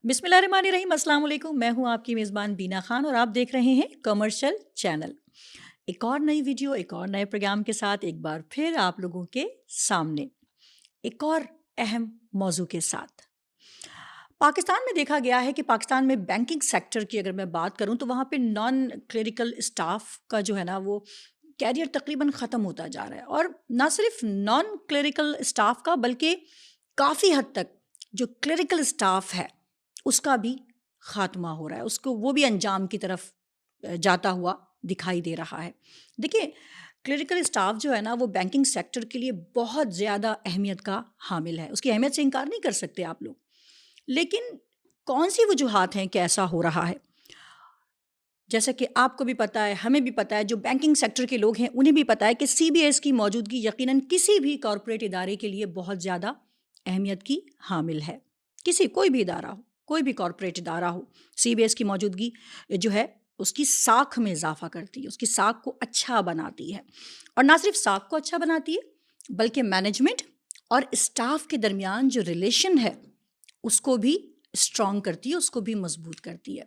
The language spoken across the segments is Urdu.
بسم اللہ الرحمن الرحیم. السلام علیکم. میں ہوں آپ کی میزبان بینا خان اور آپ دیکھ رہے ہیں کمرشل چینل. ایک اور نئی ویڈیو ایک اور نئے پروگرام کے ساتھ ایک بار پھر آپ لوگوں کے سامنے ایک اور اہم موضوع کے ساتھ. پاکستان میں دیکھا گیا ہے کہ پاکستان میں بینکنگ سیکٹر کی اگر میں بات کروں تو وہاں پہ نان کلیریکل اسٹاف کا جو ہے نا وہ کیریئر تقریباً ختم ہوتا جا رہا ہے. اور نہ صرف نان کلیریکل اسٹاف کا بلکہ کافی حد تک جو کلیریکل اسٹاف ہے اس کا بھی خاتمہ ہو رہا ہے. اس کو وہ بھی انجام کی طرف جاتا ہوا دکھائی دے رہا ہے. دیکھیں کلیریکل اسٹاف جو ہے نا وہ بینکنگ سیکٹر کے لیے بہت زیادہ اہمیت کا حامل ہے. اس کی اہمیت سے انکار نہیں کر سکتے آپ لوگ. لیکن کون سی وجوہات ہیں کہ ایسا ہو رہا ہے؟ جیسا کہ آپ کو بھی پتہ ہے, ہمیں بھی پتہ ہے, جو بینکنگ سیکٹر کے لوگ ہیں انہیں بھی پتہ ہے کہ سی بی ایس کی موجودگی یقیناً کسی بھی کارپوریٹ ادارے کے لیے بہت زیادہ اہمیت کی حامل ہے. کوئی بھی ادارہ ہو, کوئی بھی کارپوریٹ ادارہ ہو, سی بی ایس کی موجودگی جو ہے اس کی ساکھ میں اضافہ کرتی ہے, اس کی ساکھ کو اچھا بناتی ہے. اور نہ صرف ساکھ کو اچھا بناتی ہے بلکہ مینجمنٹ اور اسٹاف کے درمیان جو ریلیشن ہے اس کو بھی اسٹرانگ کرتی ہے, اس کو بھی مضبوط کرتی ہے.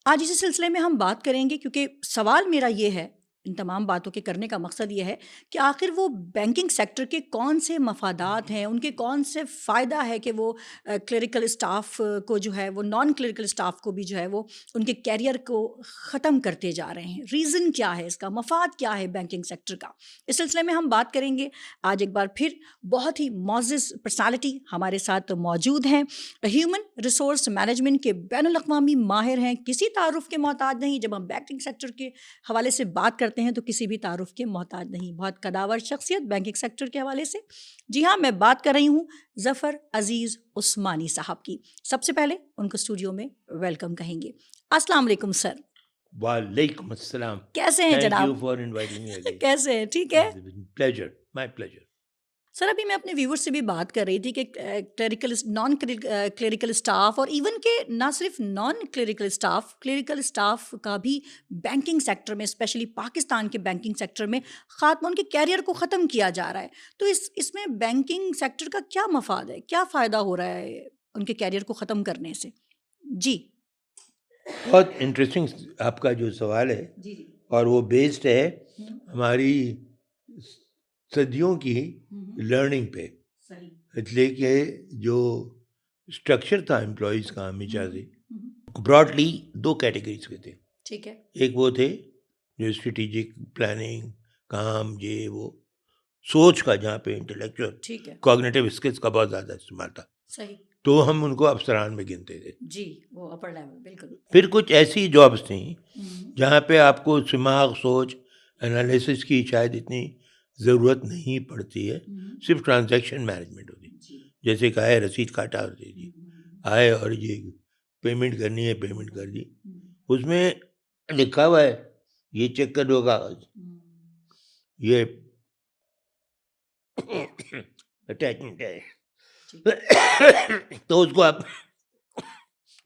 آج اسی سلسلے میں ہم بات کریں گے کیونکہ سوال میرا یہ ہے, ان تمام باتوں کے کرنے کا مقصد یہ ہے کہ آخر وہ بینکنگ سیکٹر کے کون سے مفادات ہیں, ان کے کون سے فائدہ ہے کہ وہ کلیریکل اسٹاف کو جو ہے وہ نان کلیریکل اسٹاف کو بھی جو ہے وہ ان کے کیریئر کو ختم کرتے جا رہے ہیں. ریزن کیا ہے اس کا, مفاد کیا ہے بینکنگ سیکٹر کا؟ اس سلسلے میں ہم بات کریں گے. آج ایک بار پھر بہت ہی معزز پرسنالٹی ہمارے ساتھ موجود ہیں. ہیومن ریسورس مینجمنٹ کے بین الاقوامی ماہر ہیں, کسی تعارف کے محتاج نہیں. جب ہم بینکنگ سیکٹر کے حوالے سے بات کرتے ہیں تو کسی بھی تعارف کے محتاج نہیں. بہت قداور شخصیت بینکنگ سیکٹر کے حوالے سے. جی ہاں, میں بات کر رہی ہوں ظفر عزیز عثمانی صاحب کی. سب سے پہلے ان کو اسٹوڈیو میں ویلکم کہیں گے. السلام علیکم سر. وعلیکم السلام. کیسے ہیں جناب؟ Thank you for inviting me again. کیسے ہیں؟ ٹھیک ہے Pleasure, my pleasure. سر, ابھی میں اپنے ویور سے بھی بات کر رہی تھی کہ نان کلیریکل اسٹاف اور ایون کہ نہ صرف نان کلیریکل اسٹاف کا بھی بینکنگ سیکٹر میں, اسپیشلی پاکستان کے بینکنگ سیکٹر میں خاتمہ, ان کے کیریئر کو ختم کیا جا رہا ہے. تو اس میں بینکنگ سیکٹر کا کیا مفاد ہے, کیا فائدہ ہو رہا ہے ان کے کیریئر کو ختم کرنے سے؟ جی بہت انٹرسٹنگ آپ کا جو سوال ہے, جی اور وہ بیسڈ ہے ہماری صدیوں کی لرننگ پہ. اس لیے کہ جو اسٹرکچر تھا امپلائیز کا ہمیشہ سے براڈلی دو کیٹیگریز کے تھے. ٹھیک ہے. ایک وہ تھے جو اسٹریٹجک پلاننگ کام, یہ وہ سوچ کا, جہاں پہ انٹلیکچوئل کوگنیٹو اسکلس کا بہت زیادہ استعمال تھا. صحیح. تو ہم ان کو افسران میں گنتے تھے. جی, وہ اپر لیول. بالکل. پھر کچھ ایسی جابس تھیں جہاں پہ آپ کو دماغ, سوچ, انالیسس کی شاید اتنی ضرورت نہیں پڑتی ہے, صرف ٹرانزیکشن مینجمنٹ ہوتی. جیسے کہ آئے رسید کاٹا ہوتی جی, آئے اور یہ پیمنٹ کرنی ہے, پیمنٹ کر دی. اس میں لکھا ہوا ہے یہ چیک کر دو کاغذ, یہ اٹیچمنٹ ہے, تو اس کو آپ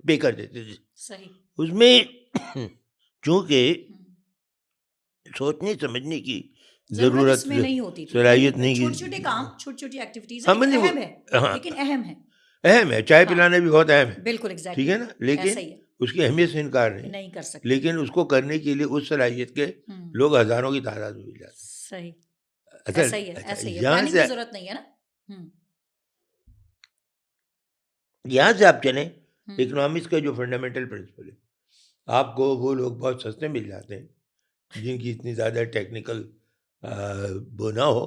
پے کر دیتے تھے. صحیح. اس میں چونکہ سوچنے سمجھنے کی ضرورت نہیں ہوتی, صلاحیت نہیں, چھوٹے چھوٹے کام, چھوٹی چھوٹی ایکٹیویٹیز اہم ہے, لیکن اہم ہے. چائے پلانا بھی بہت اہم ہے. بالکل, ٹھیک ہے نا, لیکن اس کی اہمیت سے انکار نہیں کر سکتے. لیکن اس کو کرنے کے لیے اس صلاحیت کے لوگ ہزاروں کی تعداد میں مل جاتے. صحیح. یہاں ضرورت نہیں ہے نا. یہاں سے آپ چلیں اکنامکس کا جو فنڈامنٹل پرنسپل ہے, آپ کو وہ لوگ بہت سستے مل جاتے ہیں جن کی اتنی زیادہ ٹیکنیکل وہ نہ ہو.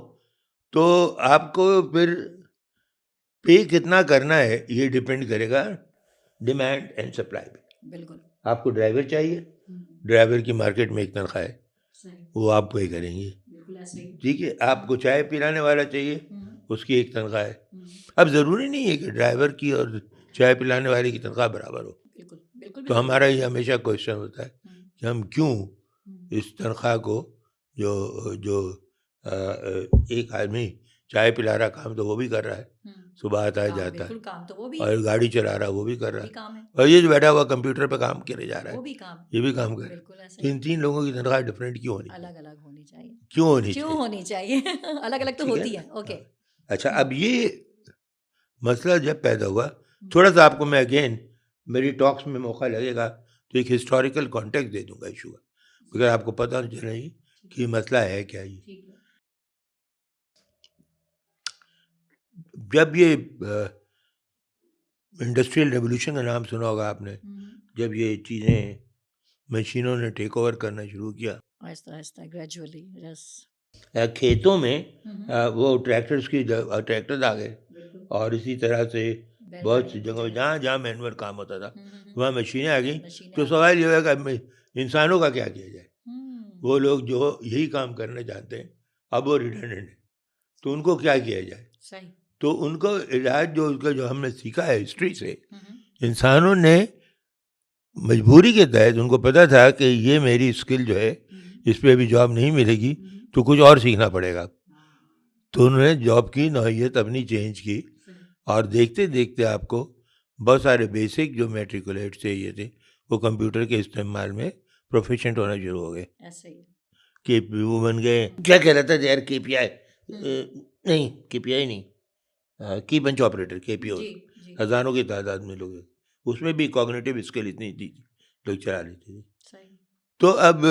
تو آپ کو پھر پے کتنا کرنا ہے یہ ڈپینڈ کرے گا ڈیمانڈ اینڈ سپلائی پہ. بالکل. آپ کو ڈرائیور چاہیے, ڈرائیور کی مارکیٹ میں ایک تنخواہ ہے, وہ آپ پے کریں گے. ٹھیک ہے. آپ کو چائے پلانے والا چاہیے, اس کی ایک تنخواہ ہے. اب ضروری نہیں ہے کہ ڈرائیور کی اور چائے پلانے والے کی تنخواہ برابر ہو. تو ہمارا یہ ہمیشہ کوشچن ہوتا ہے کہ ہم کیوں اس تنخواہ کو جو ایک آدمی چائے پلا رہا کام تو وہ بھی کر رہا ہے, صبح آتا ہے جاتا ہے, اور گاڑی چلا رہا وہ بھی کر رہا ہے, اور یہ جو بیٹھا ہوا کمپیوٹر پہ کام کرے جا رہا ہے یہ بھی کام کر رہا ہے. ان تین لوگوں کی تنخواہ ڈفرینٹ کیوں ہونی, الگ الگ ہونی چاہیے, کیوں ہونی چاہیے الگ الگ تو ہوتی ہے. اوکے. اچھا, اب یہ مسئلہ جب پیدا ہوا تھوڑا سا آپ کو میں اگین میری ٹاکس میں موقع لگے گا تو ایک ہسٹوریکل کانٹیکٹ دے دوں گا ایشو کا، اگر آپ کو پتہ نہیں چلے گی کہ یہ مسئلہ ہے کیا. یہ جب یہ انڈسٹریل ریولیوشن کا نام سنا ہوگا آپ نے، جب یہ چیزیں مشینوں نے ٹیک اوور کرنا شروع کیا آہستہ آہستہ گریجولی، یس. کھیتوں میں وہ ٹریکٹرز آ گئے، اور اسی طرح سے بہت سی جگہوں جہاں جہاں مینول کام ہوتا تھا وہاں مشینیں آ گئیں. تو سوال یہ ہے کہ انسانوں کا کیا کیا جائے؟ وہ لوگ جو یہی کام کرنا چاہتے ہیں اب وہ ریڈنڈنٹ ہیں، تو ان کو کیا کیا جائے؟ صحیح. تو ان کو علاج جو ہم نے سیکھا ہے ہسٹری سے، انسانوں نے مجبوری کے تحت، ان کو پتہ تھا کہ یہ میری اسکل جو ہے اس پہ ابھی جاب نہیں ملے گی تو کچھ اور سیکھنا پڑے گا، تو انہوں نے جاب کی نوعیت اپنی چینج کی، اور دیکھتے دیکھتے آپ کو بہت سارے بیسک جو میٹریکولیٹ تھے یہ تھے وہ کمپیوٹر کے استعمال میں پروفیشنٹ ہونا شروع ہو گئے. کہ وہ بن گئے، کیا کہلاتا ہے یار، کے پی آئی نہیں، کے پی آئی نہیں، کی بنچ آپریٹر، کے پی او، ہزاروں کی تعداد میں لوگ، اس میں بھی کوگنیٹو اسکل اتنی تھی لوگ چلا لیتے تھے. تو اب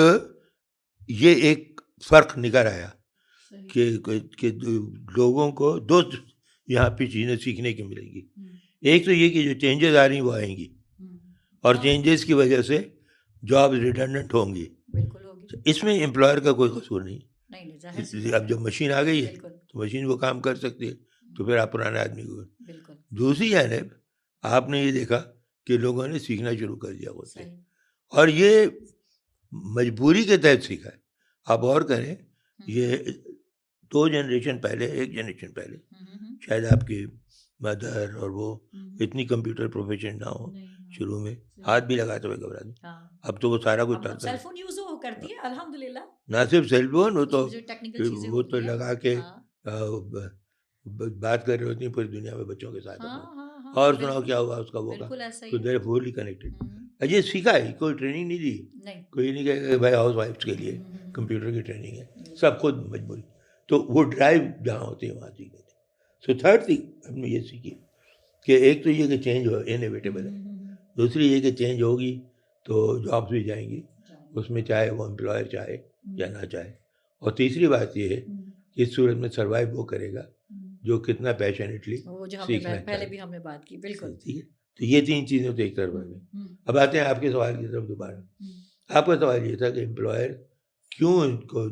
یہ ایک فرق نکل آیا کہ لوگوں کو دو یہاں پہ چیزیں سیکھنے کی ملے گی. ایک تو یہ کہ جو چینجز آ رہی ہیں وہ آئیں گی، اور چینجز کی وجہ سے جاب ریڈنڈنٹ ہوں گی. اس میں امپلائر کا کوئی قصور نہیں. اب جب مشین آ گئی ہے تو مشین وہ کام کر سکتی ہے، تو پھر آپ پرانے آدمی کو. دوسری جانب آپ نے یہ دیکھا کہ لوگوں نے سیکھنا شروع کر دیا خود سے، اور یہ مجبوری کے تحت سیکھا ہے. آپ غور کریں، یہ 2 جنریشن پہلے، 1 جنریشن پہلے شاید آپ کی مدر اور وہ اتنی کمپیوٹر پروفیشن نہ ہو، شروع میں ہاتھ بھی لگاتے ہوئے گھبراتے. اب تو وہ سارا کچھ کرتا ہے، سیل فون یوز کرتی ہے الحمدللہ. نہ صرف سیل فون، وہ تو لگا کے بات کر رہے ہوتی ہیں پوری دنیا میں بچوں کے ساتھ، اور سناؤ کیا ہوا اس کا، وہ کا تو دیر فلی کنیکٹڈ. یہ سیکھا ہے، کوئی ٹریننگ نہیں دی، کوئی نہیں کہے کہ بھائی ہاؤس وائفس کے لیے کمپیوٹر کی ٹریننگ ہے، سب خود مجبوری. تو وہ ڈرائیو جہاں ہوتی ہے وہاں سیکھ لیتے. سو تھرڈ تھنگ ہم نے یہ سیکھی کہ ایک تو یہ کہ چینج ہو انیویٹیبل ہے، دوسری یہ کہ چینج ہوگی تو جابس بھی جائیں گی اس میں، چاہے وہ امپلائر چاہے یا نہ چاہے. اور تیسری بات یہ ہے کہ اس صورت میں سروائیو وہ کرے گا جو کتنا پیشنیٹلی سیکھنا چاہے. پہلے بھی ہم نے بات کی، بالکل ٹھیک ہے. تو یہ 3 چیزیں تو ایک طرف آ گئی. اب آتے ہیں آپ کے سوال کی طرف دوبارہ. آپ کا سوال یہ تھا کہ امپلائر کیوں ان کو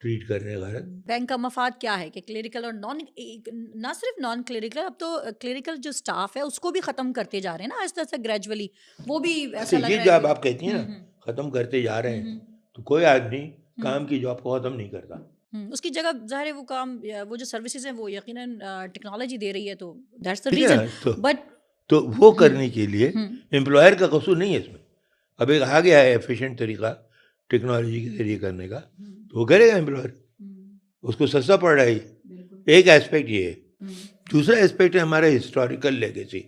ٹریٹ کر رہے ہیں غلط. بینک کا مفاد کیا ہے کہ کلیریکل اور نہ صرف نان کلیریکل، اب تو کلیریکل جو سٹاف ہے اس کو بھی ختم کرتے جا رہے ہیں نا آہستہ آہستہ گریجولی. وہ بھی ایسا لگ رہا ہے، یہ جب آپ کہتی ہیں نا ختم کرتے جا رہے ہیں، تو کوئی آدمی کام کی جاب کو ختم نہیں کرتا. اس کی جگہ ظاہر ہے وہ کام، وہ جو سروسز ہیں وہ یقیناً ٹیکنالوجی دے رہی ہے، تو دیٹس دی ریزن. بٹ تو وہ کرنے کے لیے امپلائر کا قصور نہیں ہے اس میں. اب ایک آ گیا ہے ایفیشینٹ طریقہ ٹیکنالوجی کے ذریعے کرنے کا، تو وہ کرے گا امپلائر، اس کو سستا پڑ رہا ہے. ایک ایسپیکٹ یہ ہے. دوسرا ایسپیکٹ ہے ہمارا ہسٹوریکل لیگیسی،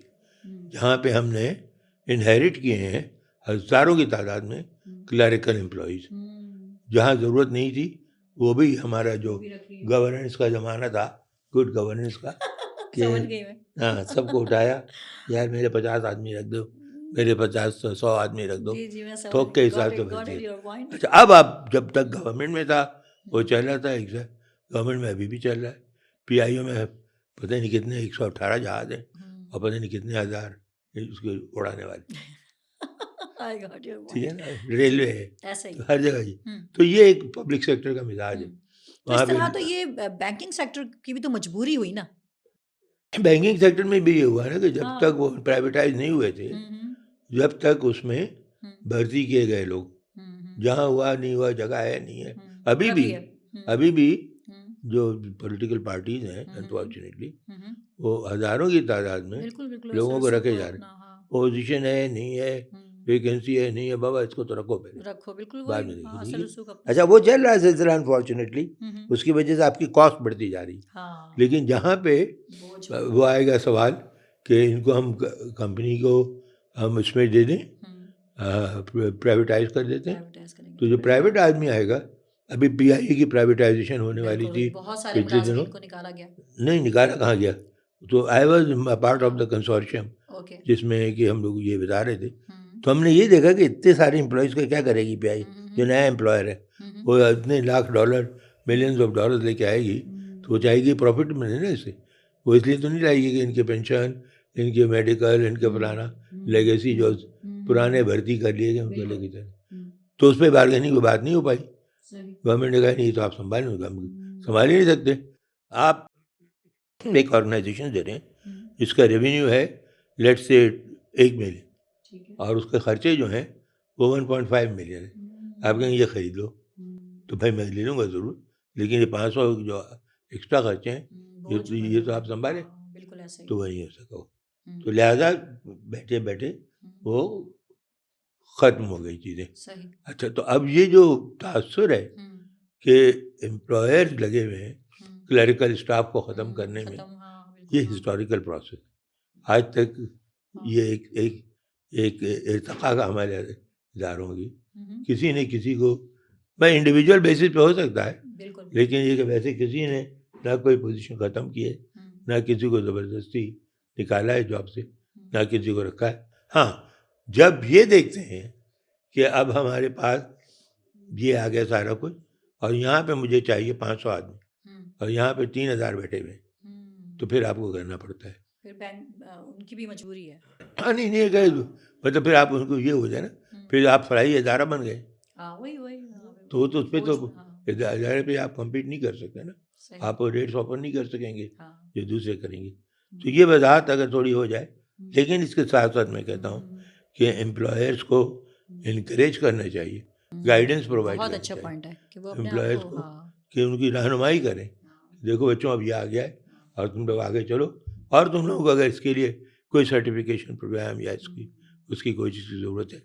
جہاں پہ ہم نے انہیریٹ کیے ہیں ہزاروں کی تعداد میں کلریکل امپلائیز. جہاں ضرورت نہیں تھی وہ بھی ہمارا جو گورننس کا زمانہ تھا، گڈ گورننس کا، کہ ہاں سب کو اٹھایا، یار میرے 50 آدمی رکھ دو، میرے 100 آدمی رکھ دو، تھوک کے حساب سے بھر دیا. اچھا، اب آپ جب تک گورنمنٹ میں تھا وہ چل رہا تھا ایگزیکٹ، گورنمنٹ میں ابھی بھی چل رہا ہے. پی آئی او میں پتہ نہیں کتنے 118 جہاز ہیں اور پتہ نہیں کتنے ہزار اس کے اڑانے والے. ٹھیک ہے نا، ریلوے ہے ہر جگہ. جی، تو یہ ایک پبلک سیکٹر کا مزاج ہے. اس طرح تو یہ بینکنگ سیکٹر کی بھی تو مجبوری ہوئی نا. بینکنگ سیکٹر میں بھی یہ ہوا نا کہ جب تک وہ پرائیویٹائز نہیں ہوئے تھے، جب تک اس میں بھرتی کیے گئے لوگ، جہاں ہوا نہیں ہوا جگہ ہے نہیں ہے. ابھی بھی جو پولیٹیکل پارٹیز ہیں انفارچونیٹلی وہ ہزاروں کی تعداد میں لوگوں کو رکھے جا رہے ہیں. پوزیشن ہے نہیں ہے، ویکینسی ہے نہیں ہے، بابا اس کو تو رکھو پہلے، بعد میں دیکھو. اچھا، وہ چل رہا ہے سلسلہ انفارچونیٹلی، اس کی وجہ سے آپ کی کاسٹ بڑھتی جا رہی. لیکن جہاں پہ وہ آئے گا سوال کہ ان کو ہم کمپنی کو ہم اس میں دے دیں، پرائیویٹائز کر دیتے ہیں، تو جو پرائیویٹ آدمی آئے گا، ابھی پی آئی کی پرائیویٹائزیشن ہونے والی تھی پچھلے دنوں، نہیں نکالا کہاں گیا، تو I was part of the consortium okay. جس میں کہ ہم لوگ یہ بتا رہے تھے. تو ہم نے یہ دیکھا کہ اتنے سارے امپلائیز کا کیا کرے گی پی آئی جو نیا امپلائر ہے, وہ اتنے lakh dollar millions of dollar لے کے آئے گی, تو وہ چاہے گی پروفٹ ملے نا اس سے. وہ اس لیے تو نہیں لائے گی کہ ان کے پینشن, ان کے میڈیکل, ان کے فلانا لیگیسی جو پرانے بھرتی کر لیے گئے ان کو لے کے چلے. تو اس پہ بارگیننگ کی بات نہیں ہو پائی. گورنمنٹ نے کہا نہیں تو آپ سنبھالیں گے, سنبھال ہی نہیں سکتے. آپ ایک آرگنائزیشن دے رہے ہیں جس کا ریونیو ہے لیٹ سے 1 ملین, اور اس کے خرچے جو ہیں وہ 1.5 ملین ہیں. آپ کہیں یہ خرید لو تو بھائی میں لے لوں گا ضرور, لیکن یہ 500 جو ایکسٹرا خرچے ہیں یہ تو آپ سنبھالیں. تو وہ نہیں ہو سکا وہ. تو لہٰذا بیٹھے بیٹھے وہ ختم ہو گئی چیزیں. اچھا, تو اب یہ جو تاثر ہے کہ امپلائر لگے ہوئے ہیں کلریکل اسٹاف کو ختم کرنے میں, یہ ہسٹوریکل پروسیس آج تک یہ ایک ارتقا کا ہمارے اداروں کی. کسی نے کسی کو, میں انڈیویجول بیسس پہ ہو سکتا ہے, لیکن یہ کہ ویسے کسی نے نہ کوئی پوزیشن ختم کی ہے, نہ کسی کو زبردستی نکالا ہے جاب سے, نہ کسی کو رکھا ہے. ہاں, جب یہ دیکھتے ہیں کہ اب ہمارے پاس یہ آ گیا سارا کچھ, اور یہاں پہ مجھے چاہیے 500 آدمی, اور یہاں پہ 3000 بیٹھے ہوئے, تو پھر آپ کو کرنا پڑتا ہے. پھر بینک ان کی بھی مجبوری ہے. ہاں نہیں کہ مطلب پھر آپ ان کو یہ ہو جائے نا, پھر آپ فلاحی ادارہ بن گئے. تو اس پہ تو ادارے پہ آپ کمپیٹ نہیں کر سکتے نا, آپ ریٹس آفر نہیں کر سکیں گے جو دوسرے کریں گے. تو یہ وضاحت اگر تھوڑی ہو جائے. لیکن اس کے ساتھ ساتھ میں کہتا ہوں کہ امپلائرس کو انکریج کرنا چاہیے, گائیڈنس پرووائڈ کرنا چاہیے امپلائرس کو, کہ ان کی رہنمائی کریں. دیکھو بچوں اب یہ آ گیا ہے اور تم لوگ آگے چلو, اور تم لوگوں کو اگر اس کے لیے کوئی سرٹیفکیشن پروگرام یا اس کی کوئی چیز کی ضرورت ہے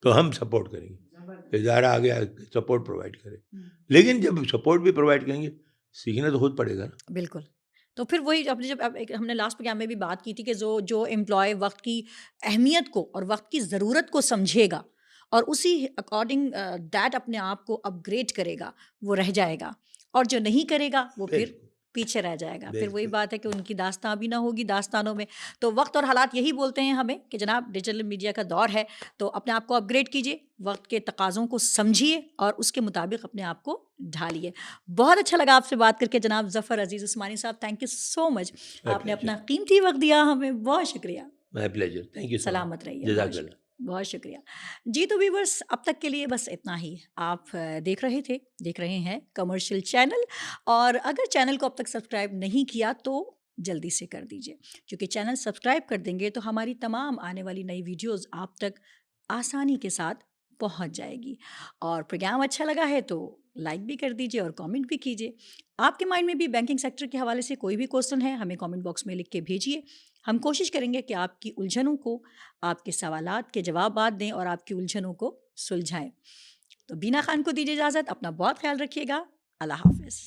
تو ہم سپورٹ کریں گے. ادارہ آگے سپورٹ پرووائڈ کرے, لیکن جب سپورٹ بھی پرووائڈ کریں گے سیکھنا تو خود پڑے گا نا. بالکل. تو پھر وہی اپنے جب ہم نے لاسٹ پروگرام میں بھی بات کی تھی کہ جو امپلائی وقت کی اہمیت کو اور وقت کی ضرورت کو سمجھے گا اور اسی اکارڈنگ دیٹ اپنے آپ کو اپ گریڈ کرے گا وہ رہ جائے گا, اور جو نہیں کرے گا وہ پھر پیچھے رہ جائے گا. پھر وہی بات ہے کہ ان کی داستان بھی نہ ہوگی داستانوں میں. تو وقت اور حالات یہی بولتے ہیں ہمیں کہ جناب ڈیجیٹل میڈیا کا دور ہے, تو اپنے آپ کو اپ گریڈ کیجیے, وقت کے تقاضوں کو سمجھیے اور اس کے مطابق اپنے آپ کو ڈھالیے. بہت اچھا لگا آپ سے بات کر کے جناب ظفر عزیز عثمانی صاحب, تھینک یو سو مچ, آپ نے اپنا قیمتی وقت دیا ہمیں, بہت شکریہ. مائی پلیجر, تھینک یو. سلامت رہیے, بہت شکریہ. جی تو ویورس, اب تک کے لیے بس اتنا ہی. آپ دیکھ رہے ہیں کمرشل چینل, اور اگر چینل کو اب تک سبسکرائب نہیں کیا تو جلدی سے کر دیجیے, کیونکہ چینل سبسکرائب کر دیں گے تو ہماری تمام آنے والی نئی ویڈیوز آپ تک آسانی کے ساتھ پہنچ جائے گی. اور پروگرام اچھا لگا ہے تو لائک بھی کر دیجیے اور کامنٹ بھی کیجیے. آپ کے مائنڈ میں بھی بینکنگ سیکٹر کے حوالے سے کوئی بھی کوسچن ہے ہمیں کامنٹ باکس میں لکھ کے بھیجیے. ہم کوشش کریں گے کہ آپ کی الجھنوں کو, آپ کے سوالات کے جوابات دیں اور آپ کی الجھنوں کو سلجھائیں. تو بینا خان کو دیجیے اجازت, اپنا بہت خیال رکھیے گا. اللہ حافظ.